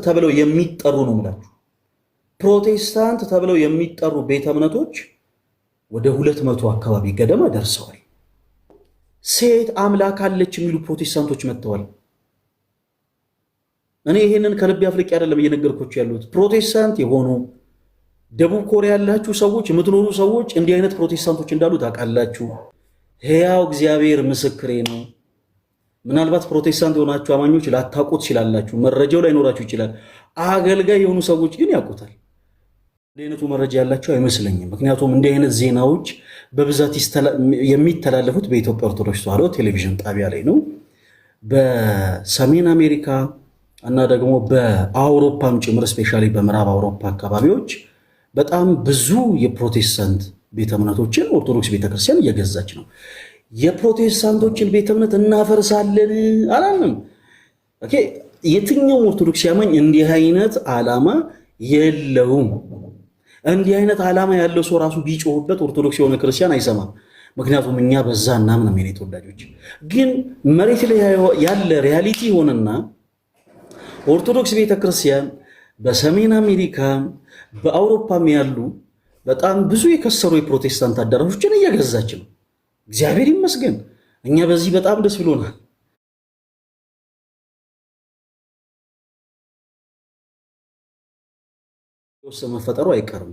ተብለው የሚጠሩ ነው ማለት ፕሮቴስታንት ተብለው የሚጠሩ ቤተ እምነቶች ወደ 200 አካባቢ ገደማ ደርሰዋል። ሴት አምላክ አለች የሚሉ ፕሮቴስታንቶች መጥተዋል። እኔ ይሄንን ከልብ ያፍልቅ አይደለም እየነገርኩት ያሉት። ፕሮቴስታንት የሆኑ ደቡብ ኮሪያ ያላችሁ ሰዎች የምትኖሩ ሰዎች እንዲህ አይነት ፕሮቴስታንቶች እንዳሉ ታውቃላችሁ። ሕያው እግዚአብሔር ምስክሬ ነው። ምናልባት ፕሮቴስታንት የሆናችሁ አማኞች ላታውቁት ትችላላችሁ፣ መረጃው ላይኖራችሁ ይችላል። አገልጋይ የሆኑ ሰዎች ግን ያውቁታል። እንዲህ አይነቱ መረጃ ያላቸው አይመስለኝም። ምክንያቱም እንዲህ አይነት ዜናዎች በብዛት የሚተላለፉት በኢትዮጵያ ኦርቶዶክስ ተዋሕዶ ቴሌቪዥን ጣቢያ ላይ ነው። በሰሜን አሜሪካ እና ደግሞ በአውሮፓም ጭምር ስፔሻሊ በምዕራብ አውሮፓ አካባቢዎች በጣም ብዙ የፕሮቴስታንት ቤተ እምነቶችን ኦርቶዶክስ ቤተክርስቲያን እየገዛች ነው። የፕሮቴስታንቶችን ቤተ እምነት እናፈርሳለን አላለም። ኦኬ፣ የትኛውም ኦርቶዶክስ ያመኝ እንዲህ አይነት ዓላማ የለውም። እንዲህ አይነት ዓላማ ያለው ሰው ራሱ ቢጮህበት ኦርቶዶክስ የሆነ ክርስቲያን አይሰማም። ምክንያቱም እኛ በዛ እናምንም። የኔ ተወዳጆች ግን መሬት ላይ ያለ ሪያሊቲ ሆነና ኦርቶዶክስ ቤተክርስቲያን በሰሜን አሜሪካ በአውሮፓም ያሉ በጣም ብዙ የከሰሩ የፕሮቴስታንት አዳራሾችን እየገዛች ነው። እግዚአብሔር ይመስገን። እኛ በዚህ በጣም ደስ ብሎናል። መፈጠሩ አይቀርም።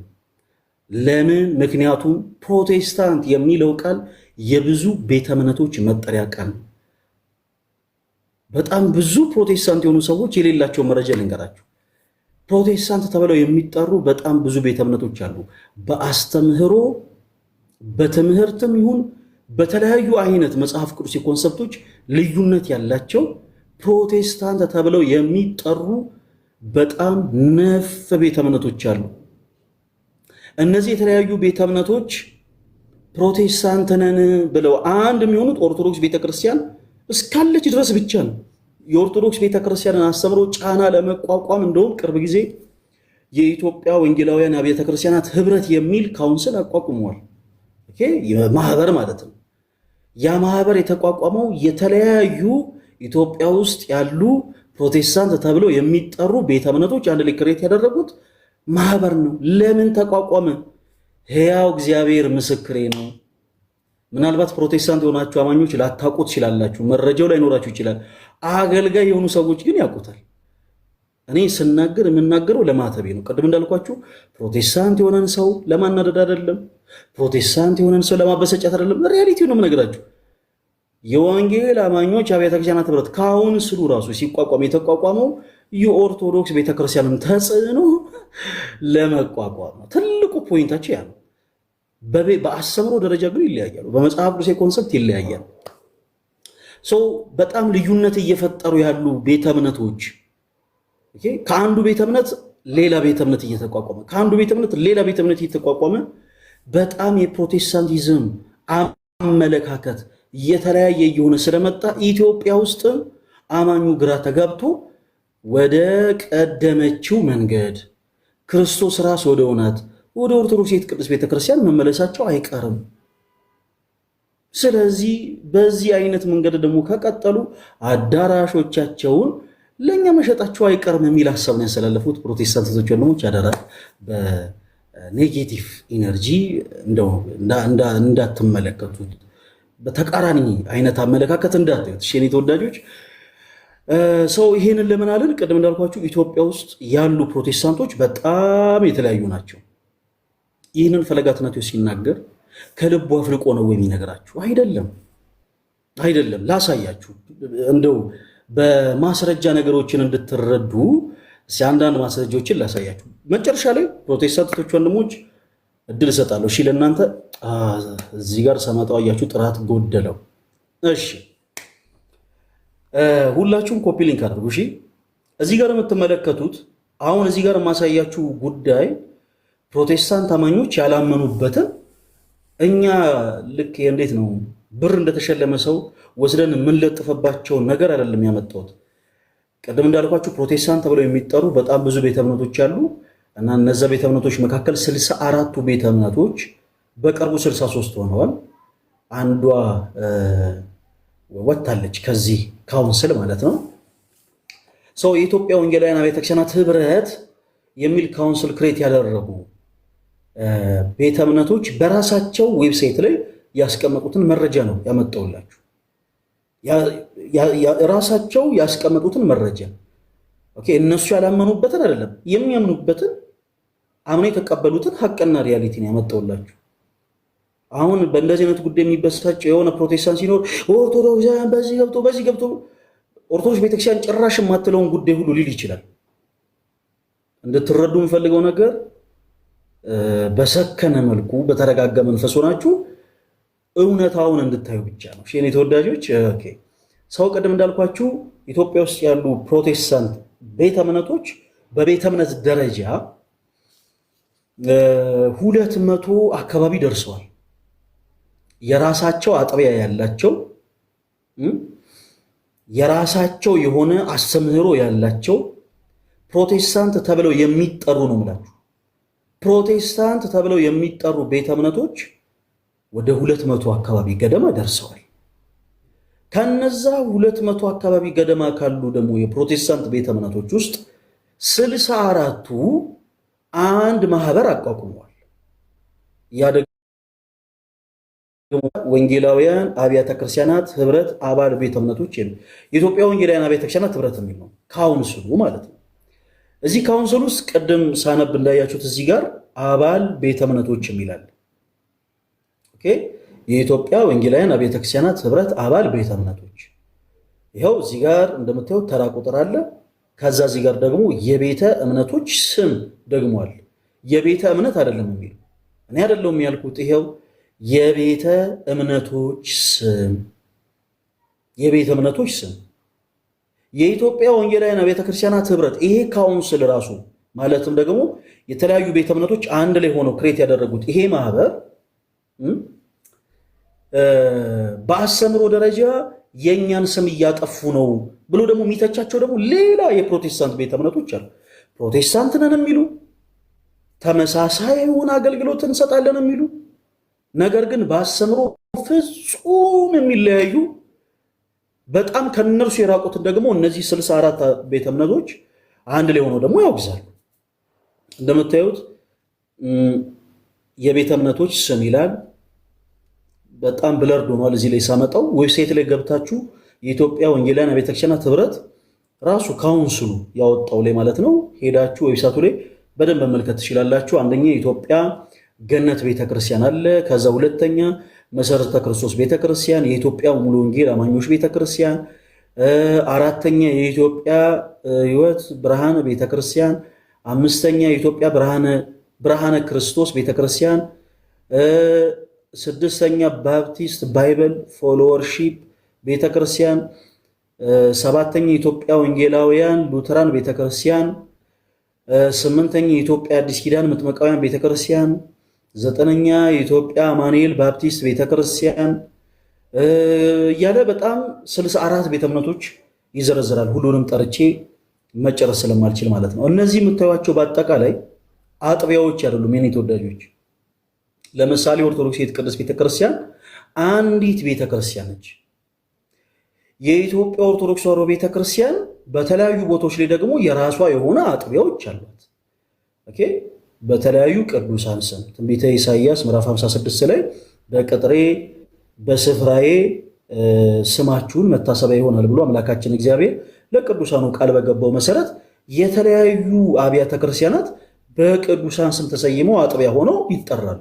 ለምን? ምክንያቱም ፕሮቴስታንት የሚለው ቃል የብዙ ቤተ እምነቶች መጠሪያ ቃል ነው። በጣም ብዙ ፕሮቴስታንት የሆኑ ሰዎች የሌላቸው መረጃ ልንገራችሁ። ፕሮቴስታንት ተብለው የሚጠሩ በጣም ብዙ ቤተ እምነቶች አሉ። በአስተምህሮ በትምህርትም ይሁን በተለያዩ አይነት መጽሐፍ ቅዱስ ኮንሰፕቶች ልዩነት ያላቸው ፕሮቴስታንት ተብለው የሚጠሩ በጣም ነፍ ቤተ እምነቶች አሉ። እነዚህ የተለያዩ ቤተ እምነቶች ፕሮቴስታንት ነን ብለው አንድ የሚሆኑት ኦርቶዶክስ ቤተክርስቲያን እስካለች ድረስ ብቻ ነው። የኦርቶዶክስ ቤተክርስቲያንን አስተምሮ ጫና ለመቋቋም እንደውም ቅርብ ጊዜ የኢትዮጵያ ወንጌላውያን አብያተ ክርስቲያናት ህብረት የሚል ካውንስል አቋቁመዋል። ማህበር ማለት ነው። ያ ማህበር የተቋቋመው የተለያዩ ኢትዮጵያ ውስጥ ያሉ ፕሮቴስታንት ተብለው የሚጠሩ ቤተ እምነቶች አንድ ላይ ክሬት ያደረጉት ማህበር ነው። ለምን ተቋቋመ? ሕያው እግዚአብሔር ምስክሬ ነው። ምናልባት ፕሮቴስታንት የሆናችሁ አማኞች ላታውቁት ትችላላችሁ፣ መረጃው ላይኖራችሁ ይችላል። አገልጋይ የሆኑ ሰዎች ግን ያውቁታል። እኔ ስናገር የምናገረው ለማተቤ ነው። ቅድም እንዳልኳችሁ ፕሮቴስታንት የሆነን ሰው ለማናደድ አይደለም፣ ፕሮቴስታንት የሆነን ሰው ለማበሰጨት አይደለም። ሪያሊቲው ነው የምነግራችሁ። የወንጌል አማኞች አብያተ ክርስቲያናት ህብረት ካውንስሉ ራሱ ሲቋቋም የተቋቋመው የኦርቶዶክስ ቤተክርስቲያንን ተጽዕኖ ለመቋቋም ነው። ትልቁ ፖይንታቸው ያ ነው። በአስተምሮ ደረጃ ግን ይለያያሉ። በመጽሐፍ ቅዱስ ኮንሰፕት ይለያያሉ። በጣም ልዩነት እየፈጠሩ ያሉ ቤተ እምነቶች ከአንዱ ቤተ እምነት ሌላ ቤተ እምነት እየተቋቋመ ከአንዱ ቤተ እምነት ሌላ ቤተ እምነት እየተቋቋመ በጣም የፕሮቴስታንቲዝም አመለካከት የተለያየ እየሆነ ስለመጣ ኢትዮጵያ ውስጥ አማኙ ግራ ተጋብቶ ወደ ቀደመችው መንገድ ክርስቶስ ራስ ወደ ሆናት ወደ ኦርቶዶክስ ቅድስት ቤተክርስቲያን መመለሳቸው አይቀርም። ስለዚህ በዚህ አይነት መንገድ ደግሞ ከቀጠሉ አዳራሾቻቸውን ለኛ መሸጣቸው አይቀርም የሚል ሐሳብ ነው ያስተላለፉት ፕሮቴስታንቶች ወንድሞች። አደራ በኔጌቲቭ ኢነርጂ እንደው እንዳትመለከቱት፣ በተቃራኒ አይነት አመለካከት እንዳታዩት። እሺ የኔ ተወዳጆች፣ ይሄንን ለምን አለን? ቅድም እንዳልኳችሁ ኢትዮጵያ ውስጥ ያሉ ፕሮቴስታንቶች በጣም የተለያዩ ናቸው። ይህንን ፈለገ አትናቴዎስ ሲናገር ከልቡ አፍልቆ ነው የሚነግራችሁ አይደለም። ላሳያችሁ፣ እንደው በማስረጃ ነገሮችን እንድትረዱ አንዳንድ ማስረጃዎችን ላሳያችሁ። መጨረሻ ላይ ፕሮቴስታንቶች ወንድሞች እድል እሰጣለሁ። እሺ ለእናንተ እዚህ ጋር ሰማጣው አያችሁ፣ ጥራት ጎደለው። እሺ ሁላችሁም ኮፒ ሊንክ አድርጉ። እሺ እዚህ ጋር የምትመለከቱት አሁን እዚህ ጋር የማሳያችሁ ጉዳይ ፕሮቴስታንት አማኞች ያላመኑበትን እኛ ልክ እንዴት ነው ብር እንደተሸለመ ሰው ወስደን የምንለጥፈባቸውን ነገር አይደለም ያመጣሁት። ቀደም እንዳልኳችሁ ፕሮቴስታንት ተብለው የሚጠሩ በጣም ብዙ ቤተ እምነቶች አሉ እና እነዛ ቤተ እምነቶች መካከል 64ቱ ቤተ እምነቶች በቅርቡ 63 ሆነዋል። አንዷ ወጣለች ከዚህ ካውንስል ማለት ነው። ሰው የኢትዮጵያ ወንጌላውያን አብያተ ክርስቲያናት ህብረት የሚል ካውንስል ክሬት ያደረጉ ቤተ እምነቶች በራሳቸው ዌብሳይት ላይ ያስቀመጡትን መረጃ ነው ያመጣውላችሁ። ራሳቸው ያስቀመጡትን መረጃ ኦኬ፣ እነሱ ያላመኑበትን አይደለም የሚያምኑበትን አምነው የተቀበሉትን ሐቅና ሪያሊቲ ነው ያመጣውላችሁ። አሁን በእንደዚህ አይነት ጉዳይ የሚበሳጨው የሆነ ፕሮቴስታንት ሲኖር ኦርቶዶክሳውያን በዚህ ገብቶ ኦርቶዶክስ ቤተክርስቲያን ጭራሽ የማትለውን ጉዳይ ሁሉ ሊል ይችላል። እንድትረዱ የምፈልገው ነገር በሰከነ መልኩ በተረጋጋ መንፈስ ሆናችሁ እውነታውን እንድታዩ ብቻ ነው። እሺ የኔ ተወዳጆች፣ ኦኬ ሰው ቀደም እንዳልኳችሁ ኢትዮጵያ ውስጥ ያሉ ፕሮቴስታንት ቤተ እምነቶች በቤተ እምነት ደረጃ 200 አካባቢ ደርሰዋል። የራሳቸው አጥቢያ ያላቸው የራሳቸው የሆነ አስተምህሮ ያላቸው ፕሮቴስታንት ተብለው የሚጠሩ ነው የምላችሁ። ፕሮቴስታንት ተብለው የሚጠሩ ቤተ እምነቶች ወደ 200 አካባቢ ገደማ ደርሰዋል። ከነዛ 200 አካባቢ ገደማ ካሉ ደግሞ የፕሮቴስታንት ቤተ እምነቶች ውስጥ 64ቱ አንድ ማህበር አቋቁመዋል። ያ ደግሞ ወንጌላውያን አብያተ ክርስቲያናት ህብረት አባል ቤተ እምነቶች የኢትዮጵያ ወንጌላውያን አብያተ ክርስቲያናት ህብረት የሚል ነው ካውንስሉ ማለት ነው። እዚህ ካውንስል ውስጥ ቅድም ሳነብ እንዳያችሁት እዚህ ጋር አባል ቤተ እምነቶች የሚላል። ኦኬ የኢትዮጵያ ወንጌላውያን አብያተ ክርስቲያናት ህብረት አባል ቤተ እምነቶች ይኸው እዚህ ጋር እንደምታዩት ተራ ቁጥር አለ። ከዛ እዚህ ጋር ደግሞ የቤተ እምነቶች ስም ደግሞ አለ። የቤተ እምነት አይደለም የሚለው እኔ አይደለም ያልኩት። ይኸው የቤተ እምነቶች ስም የቤተ እምነቶች ስም የኢትዮጵያ ወንጌላውያን አብያተ ክርስቲያናት ህብረት ይሄ ካውንስል ራሱ ማለትም ደግሞ የተለያዩ ቤተ እምነቶች አንድ ላይ ሆነው ክሬት ያደረጉት ይሄ ማህበር በአስተምህሮ ደረጃ የኛን ስም እያጠፉ ነው ብሎ ደግሞ የሚተቻቸው ደግሞ ሌላ የፕሮቴስታንት ቤተ እምነቶች አሉ። ፕሮቴስታንት ነን የሚሉ ተመሳሳይ የሆነ አገልግሎት እንሰጣለን የሚሉ ነገር ግን በአስተምህሮ ፍጹም የሚለያዩ በጣም ከነርሱ የራቁትን ደግሞ እነዚህ 64 ቤተ እምነቶች አንድ ላይ ሆነው ደግሞ ያወግዛሉ። እንደምታዩት የቤተ እምነቶች ስም ይላል። በጣም ብለርድ ሆኗል። እዚህ ላይ ሳመጣው ዌብሳይት ላይ ገብታችሁ የኢትዮጵያ ወንጌላውያን አብያተ ክርስቲያናት ህብረት ራሱ ካውንስሉ ያወጣው ላይ ማለት ነው ሄዳችሁ ዌብሳይቱ ላይ በደንብ መመልከት ትችላላችሁ። አንደኛ የኢትዮጵያ ገነት ቤተክርስቲያን አለ። ከዛ ሁለተኛ መሰረተ ክርስቶስ ቤተክርስቲያን፣ የኢትዮጵያ ሙሉ ወንጌል አማኞች ቤተክርስቲያን፣ አራተኛ የኢትዮጵያ ህይወት ብርሃን ቤተክርስቲያን፣ አምስተኛ የኢትዮጵያ ብርሃነ ክርስቶስ ቤተክርስቲያን፣ ስድስተኛ ባፕቲስት ባይብል ፎሎወርሺፕ ቤተክርስቲያን፣ ሰባተኛ የኢትዮጵያ ወንጌላውያን ሉተራን ቤተክርስቲያን፣ ስምንተኛ የኢትዮጵያ አዲስ ኪዳን መጥመቃውያን ቤተክርስቲያን፣ ዘጠነኛ የኢትዮጵያ አማኑኤል ባፕቲስት ቤተክርስቲያን እያለ በጣም 64 ቤተ እምነቶች ይዘረዝራል። ሁሉንም ጠርቼ መጨረስ ስለማልችል ማለት ነው። እነዚህ የምታዩቸው በአጠቃላይ አጥቢያዎች አይደሉም የኔ ተወዳጆች። ለምሳሌ ኦርቶዶክስ ቅድስት ቤተክርስቲያን አንዲት ቤተክርስቲያን ነች። የኢትዮጵያ ኦርቶዶክስ ተዋሕዶ ቤተክርስቲያን በተለያዩ ቦታዎች ላይ ደግሞ የራሷ የሆነ አጥቢያዎች አሏት። ኦኬ በተለያዩ ቅዱሳን ስም ትንቢተ ኢሳይያስ ምዕራፍ 56 ላይ በቅጥሬ በስፍራዬ ስማችሁን መታሰቢያ ይሆናል ብሎ አምላካችን እግዚአብሔር ለቅዱሳኑ ቃል በገባው መሰረት የተለያዩ አብያተ ክርስቲያናት በቅዱሳን ስም ተሰይመው አጥቢያ ሆነው ይጠራሉ።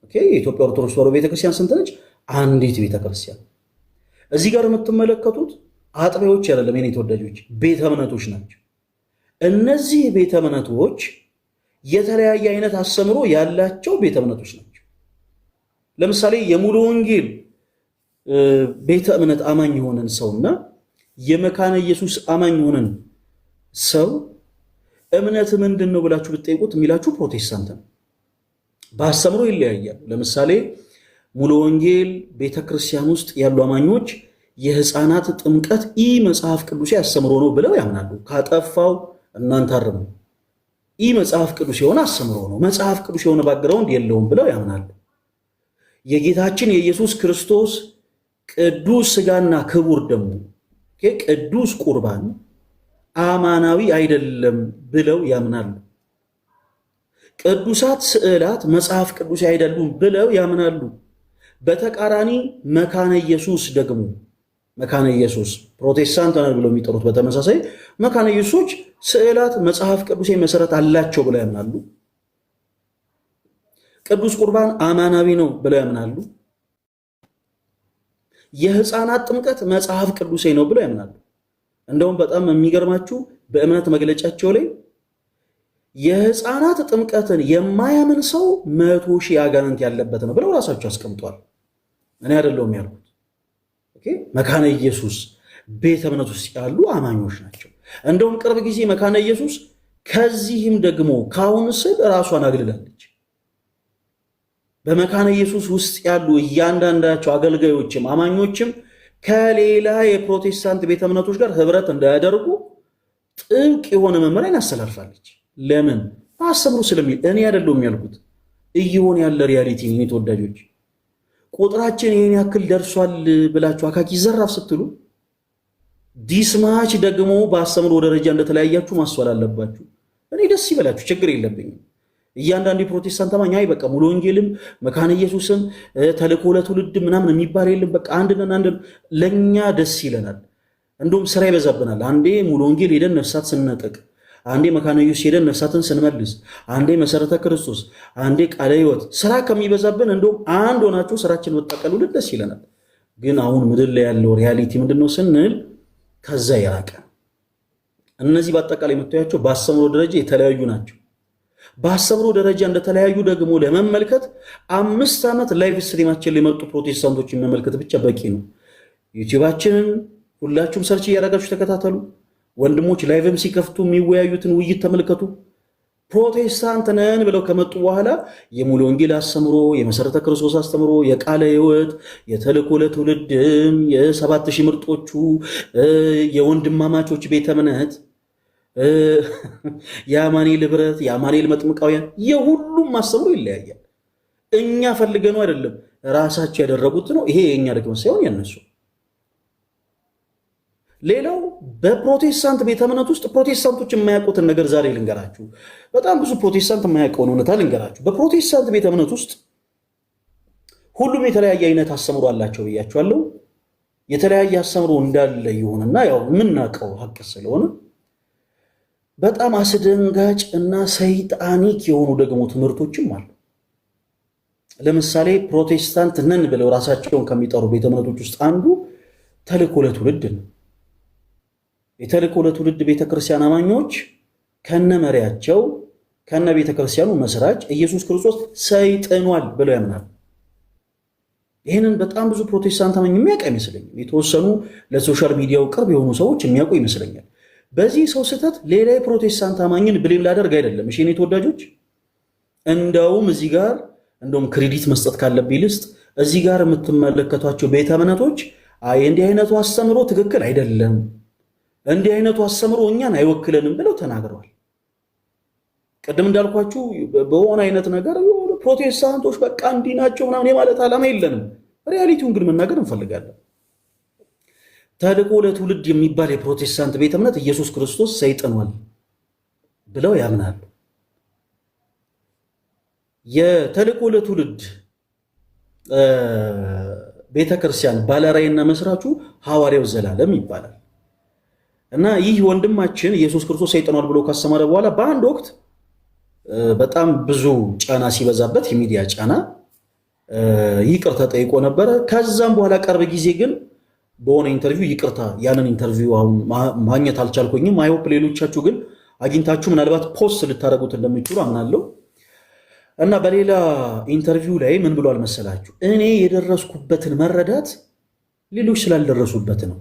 ኦኬ የኢትዮጵያ ኦርቶዶክስ ተዋሕዶ ቤተክርስቲያን ስንት ነች? አንዲት ቤተክርስቲያን። እዚህ ጋር የምትመለከቱት አጥቢያዎች አይደለም የኔ ተወዳጆች፣ ቤተ እምነቶች ናቸው። እነዚህ ቤተ እምነቶች የተለያየ አይነት አስተምህሮ ያላቸው ቤተ እምነቶች ናቸው። ለምሳሌ የሙሉ ወንጌል ቤተ እምነት አማኝ የሆነን ሰውና የመካነ ኢየሱስ አማኝ የሆነን ሰው እምነት ምንድን ነው ብላችሁ ብትጠይቁት የሚላችሁ ፕሮቴስታንት ነው። በአስተምህሮ ይለያያሉ። ለምሳሌ ሙሉ ወንጌል ቤተክርስቲያን ውስጥ ያሉ አማኞች የህፃናት ጥምቀት መጽሐፍ ቅዱስ አስተምህሮ ነው ብለው ያምናሉ። ካጠፋው እናንተ አርሙ። መጽሐፍ ቅዱስ የሆነ አስተምህሮ ነው፣ መጽሐፍ ቅዱስ የሆነ ባክግራውንድ የለውም ብለው ያምናሉ። የጌታችን የኢየሱስ ክርስቶስ ቅዱስ ስጋና ክቡር ደሙ ቅዱስ ቁርባን አማናዊ አይደለም ብለው ያምናሉ። ቅዱሳት ስዕላት መጽሐፍ ቅዱስ አይደሉም ብለው ያምናሉ። በተቃራኒ መካነ ኢየሱስ ደግሞ መካነ ኢየሱስ ፕሮቴስታንት ነን ብለው የሚጠሩት በተመሳሳይ መካነ ኢየሱሶች ስዕላት መጽሐፍ ቅዱስ መሰረት አላቸው ብለው ያምናሉ። ቅዱስ ቁርባን አማናዊ ነው ብለው ያምናሉ። የሕፃናት ጥምቀት መጽሐፍ ቅዱሴ ነው ብለው ያምናሉ። እንደውም በጣም የሚገርማችሁ በእምነት መግለጫቸው ላይ የሕፃናት ጥምቀትን የማያምን ሰው 100,000 አጋንንት ያለበት ነው ብለው ራሳቸው አስቀምጧል። እኔ አይደለሁም ያልኩት። መካነ ኢየሱስ ቤተ እምነት ውስጥ ያሉ አማኞች ናቸው። እንደውም ቅርብ ጊዜ መካነ ኢየሱስ ከዚህም ደግሞ ካውንስል ራሷን አግልላለች። በመካነ ኢየሱስ ውስጥ ያሉ እያንዳንዳቸው አገልጋዮችም አማኞችም ከሌላ የፕሮቴስታንት ቤተ እምነቶች ጋር ህብረት እንዳያደርጉ ጥብቅ የሆነ መመሪያን ያስተላልፋለች። ለምን? አስተምሩ ስለሚል። እኔ አይደለሁም ያልኩት፣ እየሆነ ያለ ሪያሊቲ ነው። ተወዳጆች ቁጥራችን ይህን ያክል ደርሷል ብላችሁ አካኪ ዘራፍ ስትሉ ዲስማች ደግሞ በአስተምሮ ደረጃ እንደተለያያችሁ ማስተዋል አለባችሁ። እኔ ደስ ይበላችሁ፣ ችግር የለብኝም። እያንዳንዱ የፕሮቴስታንት አማኝ አይ በቃ ሙሉ ወንጌልም መካነ ኢየሱስም ተልእኮ ለትውልድ ምናምን የሚባል የለም፣ በቃ አንድነን አንድ ለኛ ደስ ይለናል። እንደውም ስራ ይበዛብናል። አንዴ ሙሉ ወንጌል ሄደን ነፍሳት ስንነጠቅ፣ አንዴ መካነ ኢየሱስ ሄደን ነፍሳትን ስንመልስ፣ አንዴ መሰረተ ክርስቶስ፣ አንዴ ቃለ ሕይወት። ስራ ከሚበዛብን እንደውም አንድ ሆናችሁ ስራችን መጠቀሉልን ደስ ይለናል። ግን አሁን ምድር ላይ ያለው ሪያሊቲ ምንድነው ስንል ከዛ የራቀ። እነዚህ በአጠቃላይ የምታያቸው በአስተምሮ ደረጃ የተለያዩ ናቸው። በአስተምሮ ደረጃ እንደተለያዩ ደግሞ ለመመልከት 5 ዓመት ላይቭ ስትሪማችን ላይ መጡ ፕሮቴስታንቶችን መመልከት ብቻ በቂ ነው። ዩቲዩባችንን ሁላችሁም ሰርች እያደረጋችሁ ተከታተሉ። ወንድሞች ላይቭም ሲከፍቱ የሚወያዩትን ውይይት ተመልከቱ። ፕሮቴስታንት ነን ብለው ከመጡ በኋላ የሙሉ ወንጌል አስተምሮ፣ የመሰረተ ክርስቶስ አስተምሮ፣ የቃለ ሕይወት፣ የተልእኮ ለትውልድም፣ የ7000 ምርጦቹ፣ የወንድማማቾች ቤተ እምነት፣ የአማኑኤል ህብረት፣ የአማኑኤል መጥምቃውያን የሁሉም አስተምሮ ይለያያል። እኛ ፈልገነው አይደለም፣ ራሳቸው ያደረጉት ነው። ይሄ የእኛ ድክመት ሳይሆን ያነሱ። ሌላው በፕሮቴስታንት ቤተ እምነት ውስጥ ፕሮቴስታንቶች የማያውቁትን ነገር ዛሬ ልንገራችሁ። በጣም ብዙ ፕሮቴስታንት የማያውቀውን እውነታ ልንገራችሁ። በፕሮቴስታንት ቤተ እምነት ውስጥ ሁሉም የተለያየ አይነት አስተምሮ አላቸው ብያችኋለሁ። የተለያየ አስተምሮ እንዳለ ይሁንና ያው የምናውቀው ሀቅ ስለሆነ በጣም አስደንጋጭ እና ሰይጣኒክ የሆኑ ደግሞ ትምህርቶችም አሉ። ለምሳሌ ፕሮቴስታንት ነን ብለው ራሳቸውን ከሚጠሩ ቤተ እምነቶች ውስጥ አንዱ ተልእኮ ለትውልድ ነው። የተልእኮ ለትውልድ ቤተክርስቲያን አማኞች ከነ መሪያቸው ከነ ቤተክርስቲያኑ መስራች ኢየሱስ ክርስቶስ ሰይጥኗል ብለው ያምናሉ። ይህንን በጣም ብዙ ፕሮቴስታንት አማኝ የሚያውቅ አይመስለኝም። የተወሰኑ ለሶሻል ሚዲያው ቅርብ የሆኑ ሰዎች የሚያውቁ ይመስለኛል። በዚህ ሰው ስህተት ሌላ የፕሮቴስታንት አማኝን ብሌም ላደርግ አይደለም። እሺ እኔ ተወዳጆች፣ እንደውም እዚህ ጋር ክሬዲት መስጠት ካለብኝ ልስጥ። እዚህ ጋር የምትመለከቷቸው ቤተ እምነቶች እንዲህ አይነቱ አስተምሮ ትክክል አይደለም፣ እንዲህ አይነቱ አስተምሮ እኛን አይወክለንም ብለው ተናግረዋል። ቅድም እንዳልኳችሁ በሆነ አይነት ነገር ፕሮቴስታንቶች በቃ እንዲህ ናቸው ምናምን የማለት ዓላማ የለንም። ሪያሊቲውን ግን መናገር እንፈልጋለን። ተልእኮ ለትውልድ የሚባል የፕሮቴስታንት ቤተ እምነት ኢየሱስ ክርስቶስ ሰይጥኗል ብለው ያምናሉ። የተልእኮ ለትውልድ ቤተክርስቲያን ባለራዕይና መስራቹ ሐዋርያው ዘላለም ይባላል እና ይህ ወንድማችን ኢየሱስ ክርስቶስ ሰይጥኗል ብሎ ካስተማረ በኋላ በአንድ ወቅት በጣም ብዙ ጫና ሲበዛበት የሚዲያ ጫና ይቅርታ ጠይቆ ነበረ። ከዛም በኋላ ቅርብ ጊዜ ግን በሆነ ኢንተርቪው ይቅርታ፣ ያንን ኢንተርቪው አሁን ማግኘት አልቻልኩኝም። አይሆፕ ሌሎቻችሁ ግን አግኝታችሁ ምናልባት ፖስት ልታደርጉት እንደሚችሉ አምናለሁ። እና በሌላ ኢንተርቪው ላይ ምን ብሏል መሰላችሁ? እኔ የደረስኩበትን መረዳት ሌሎች ስላልደረሱበት ነው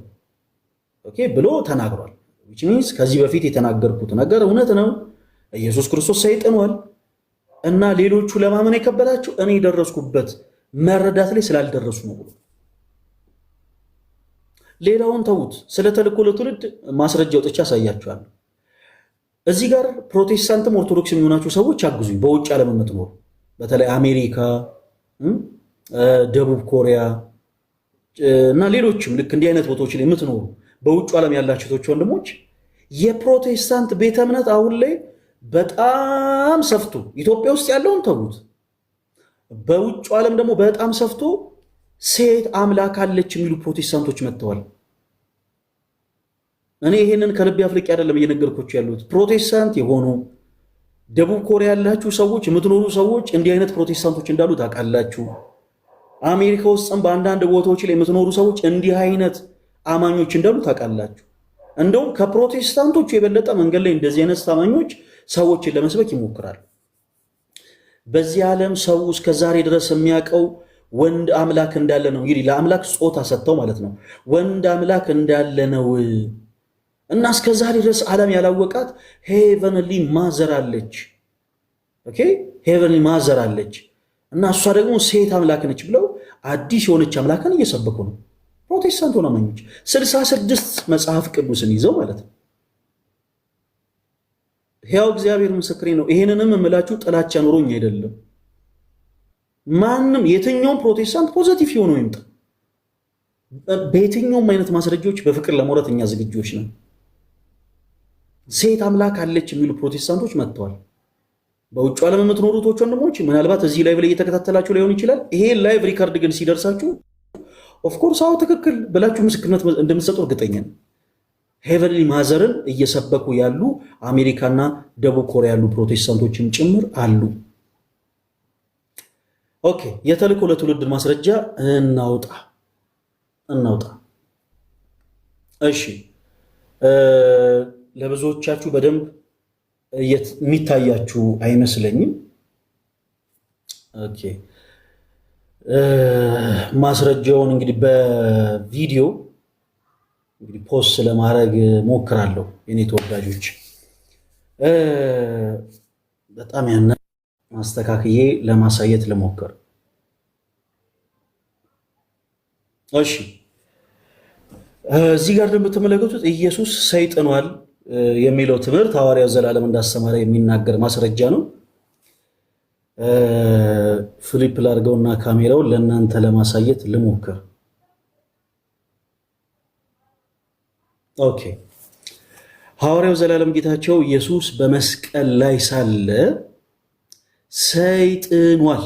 ብሎ ተናግሯል። which means ከዚህ በፊት የተናገርኩት ነገር እውነት ነው። ኢየሱስ ክርስቶስ ሰይጥኗል እና ሌሎቹ ለማመን የከበዳቸው እኔ የደረስኩበት መረዳት ላይ ስላልደረሱ ነው ብሎ ሌላውን ተውት። ስለ ተልእኮ ለትውልድ ማስረጃ ወጥቼ አሳያችኋለሁ። እዚህ ጋር ፕሮቴስታንትም ኦርቶዶክስ የሚሆናችሁ ሰዎች አግዙኝ። በውጭ ዓለም የምትኖሩ በተለይ አሜሪካ፣ ደቡብ ኮሪያ እና ሌሎችም ልክ እንዲህ አይነት ቦታዎች ላይ የምትኖሩ በውጭ ዓለም ያላችሁ ወንድሞች የፕሮቴስታንት ቤተ እምነት አሁን ላይ በጣም ሰፍቶ ኢትዮጵያ ውስጥ ያለውን ተዉት፣ በውጭ ዓለም ደግሞ በጣም ሰፍቶ ሴት አምላክ አለች የሚሉ ፕሮቴስታንቶች መጥተዋል። እኔ ይሄንን ከልቤ አፍልቄ አይደለም እየነገርኳችሁ ያሉት። ፕሮቴስታንት የሆኑ ደቡብ ኮሪያ ያላችሁ ሰዎች የምትኖሩ ሰዎች እንዲህ አይነት ፕሮቴስታንቶች እንዳሉ ታውቃላችሁ። አሜሪካ ውስጥም በአንዳንድ ቦታዎች ላይ የምትኖሩ ሰዎች እንዲህ አይነት አማኞች እንዳሉ ታውቃላችሁ። እንደውም ከፕሮቴስታንቶቹ የበለጠ መንገድ ላይ እንደዚህ አይነት አማኞች ሰዎችን ለመስበክ ይሞክራሉ። በዚህ ዓለም ሰው እስከ ዛሬ ድረስ የሚያውቀው ወንድ አምላክ እንዳለ ነው። እንግዲህ ለአምላክ ጾታ ሰጥተው ማለት ነው። ወንድ አምላክ እንዳለ ነው እና እስከ ዛሬ ድረስ ዓለም ያላወቃት ሄቨንሊ ማዘር አለች። ኦኬ ሄቨንሊ ማዘር አለች እና እሷ ደግሞ ሴት አምላክ ነች ብለው አዲስ የሆነች አምላክን እየሰበኩ ነው ፕሮቴስታንት ሆነ አማኞች 66 መጽሐፍ ቅዱስን ይዘው ማለት ነው። ሕያው እግዚአብሔር ምስክሬ ነው። ይሄንንም እምላችሁ ጥላቻ ኖሮኝ አይደለም። ማንም የትኛውም ፕሮቴስታንት ፖዚቲቭ የሆነው ይምጣ። በየትኛውም አይነት ማስረጃዎች በፍቅር ለመውራት እኛ ዝግጆች ነን። ሴት አምላክ አለች የሚሉ ፕሮቴስታንቶች መጥተዋል። በውጭ ዓለም የምትኖሩት ወንድሞች ምናልባት እዚህ ላይቭ ላይ እየተከታተላችሁ ሊሆን ይችላል። ይሄ ላይቭ ሪካርድ ግን ሲደርሳችሁ ኦፍኮርስ አዎ ትክክል ብላችሁ ምስክርነት እንደምትሰጡ እርግጠኛ ነኝ። ሄቨንሊ ማዘርን እየሰበኩ ያሉ አሜሪካና ደቡብ ኮሪያ ያሉ ፕሮቴስታንቶችም ጭምር አሉ። ኦኬ የተልእኮ ለትውልድ ማስረጃ እናውጣ። እሺ ለብዙዎቻችሁ በደንብ የሚታያችሁ አይመስለኝም። ኦኬ ማስረጃውን እንግዲህ በቪዲዮ እንግዲህ ፖስት ለማድረግ ሞክራለሁ። የኔ ተወዳጆች በጣም ያነ ማስተካክዬ ለማሳየት ልሞክር። እሺ እዚህ ጋር እንደምትመለከቱት ኢየሱስ ሰይጥኗል የሚለው ትምህርት ሐዋርያው ዘላለም እንዳስተማረ የሚናገር ማስረጃ ነው። ፍሊፕ ላድርገውና ካሜራውን ለእናንተ ለማሳየት ልሞክር። ኦኬ ሐዋርያው ዘላለም ጌታቸው ኢየሱስ በመስቀል ላይ ሳለ ሰይጥኗል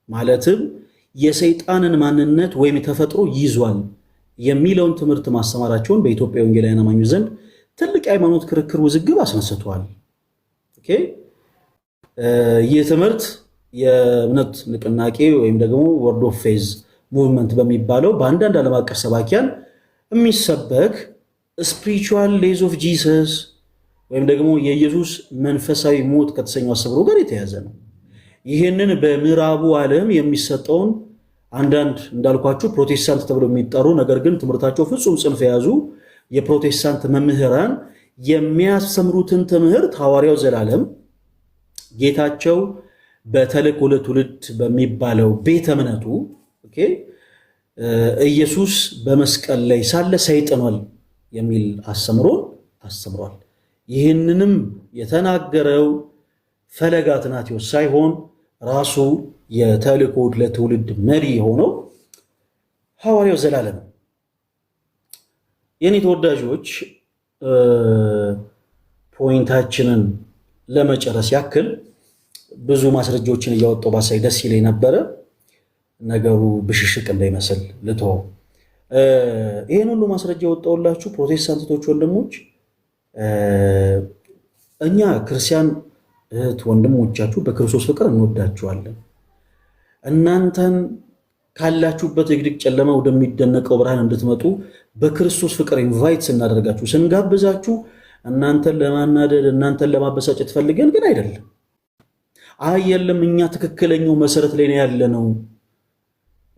ማለትም የሰይጣንን ማንነት ወይም ተፈጥሮ ይዟል የሚለውን ትምህርት ማስተማራቸውን በኢትዮጵያ ወንጌላውያን አማኞች ዘንድ ትልቅ የሃይማኖት ክርክር ውዝግብ አስነስቷል። ኦኬ ይህ ትምህርት የእምነት ንቅናቄ ወይም ደግሞ ወርድ ኦፍ ፌዝ ሙቭመንት በሚባለው በአንዳንድ ዓለም አቀፍ ሰባኪያን የሚሰበክ ስፒሪቹዋል ዴይዝ ኦፍ ጂሰስ ወይም ደግሞ የኢየሱስ መንፈሳዊ ሞት ከተሰኘው አስተምህሮ ጋር የተያዘ ነው። ይህንን በምዕራቡ ዓለም የሚሰጠውን አንዳንድ እንዳልኳችሁ ፕሮቴስታንት ተብለው የሚጠሩ ነገር ግን ትምህርታቸው ፍጹም ጽንፍ የያዙ የፕሮቴስታንት መምህራን የሚያስተምሩትን ትምህርት ሐዋርያው ዘላለም ጌታቸው በተልእኮ ለትውልድ በሚባለው ቤተ እምነቱ ኢየሱስ በመስቀል ላይ ሳለ ሰይጥኗል የሚል አስተምሯል። ይህንንም የተናገረው ፈለገ አትናቴዎስ ሳይሆን ራሱ የተልእኮ ለትውልድ መሪ የሆነው ሐዋርያው ዘላለም። የኔ ተወዳጆች ፖይንታችንን ለመጨረስ ያክል ብዙ ማስረጃዎችን እያወጣሁ ባሳይ ደስ ይለኝ ነበረ። ነገሩ ብሽሽቅ እንዳይመስል ልተወው። ይህን ሁሉ ማስረጃ ያወጣሁላችሁ ፕሮቴስታንቶች ወንድሞች፣ እኛ ክርስቲያን እህት ወንድሞቻችሁ በክርስቶስ ፍቅር እንወዳችኋለን። እናንተን ካላችሁበት የግድቅ ጨለማ ወደሚደነቀው ብርሃን እንድትመጡ በክርስቶስ ፍቅር ኢንቫይት ስናደርጋችሁ ስንጋብዛችሁ እናንተን ለማናደድ እናንተን ለማበሳጨት ፈልገን ግን አይደለም። የለም እኛ ትክክለኛው መሰረት ላይ ነው ያለነው፣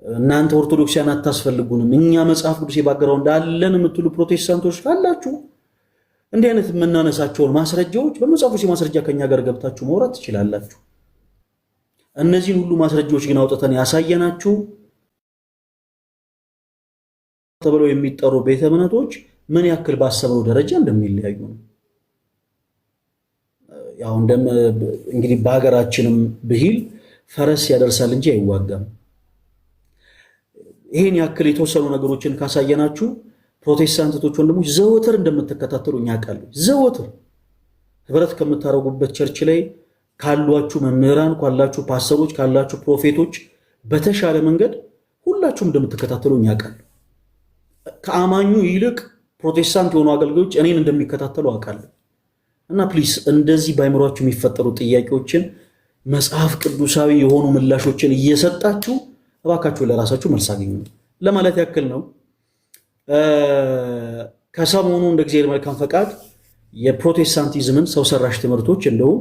እናንተ ኦርቶዶክሲያን አታስፈልጉንም፣ እኛ መጽሐፍ ቅዱስ ባግራውንድ አለን የምትሉ ፕሮቴስታንቶች ካላችሁ እንዲህ አይነት የምናነሳቸውን ማስረጃዎች በመጽሐፍ ቅዱስ ማስረጃ ከኛ ጋር ገብታችሁ መውራት ትችላላችሁ። እነዚህን ሁሉ ማስረጃዎች ግን አውጥተን ያሳየናችሁ ተብለው የሚጠሩ ቤተ እምነቶች ምን ያክል ባሰብነው ደረጃ እንደሚለያዩ ነው። ያው እንግዲህ በሀገራችንም ብሂል ፈረስ ያደርሳል እንጂ አይዋጋም። ይሄን ያክል የተወሰኑ ነገሮችን ካሳየናችሁ ፕሮቴስታንቶች ወንድሞች ዘወትር እንደምትከታተሉ እኛ ቃል ዘወትር ህብረት ከምታደርጉበት ቸርች ላይ ካሏችሁ መምህራን፣ ካላችሁ ፓስተሮች፣ ካላችሁ ፕሮፌቶች በተሻለ መንገድ ሁላችሁም እንደምትከታተሉ እኛ ቃል ከአማኙ ይልቅ ፕሮቴስታንት የሆኑ አገልጋዮች እኔን እንደሚከታተሉ አውቃለሁ። እና ፕሊስ እንደዚህ በአይምሯችሁ የሚፈጠሩ ጥያቄዎችን መጽሐፍ ቅዱሳዊ የሆኑ ምላሾችን እየሰጣችሁ እባካችሁ ለራሳችሁ መልስ አገኙ ለማለት ያክል ነው። ከሰሞኑ እንደ እግዚአብሔር መልካም ፈቃድ የፕሮቴስታንቲዝምን ሰው ሰራሽ ትምህርቶች እንደውም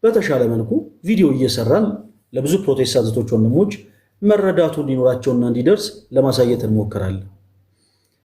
በተሻለ መልኩ ቪዲዮ እየሰራን ለብዙ ፕሮቴስታንቶች ወንድሞች መረዳቱ እንዲኖራቸውና እንዲደርስ ለማሳየት እንሞክራለን።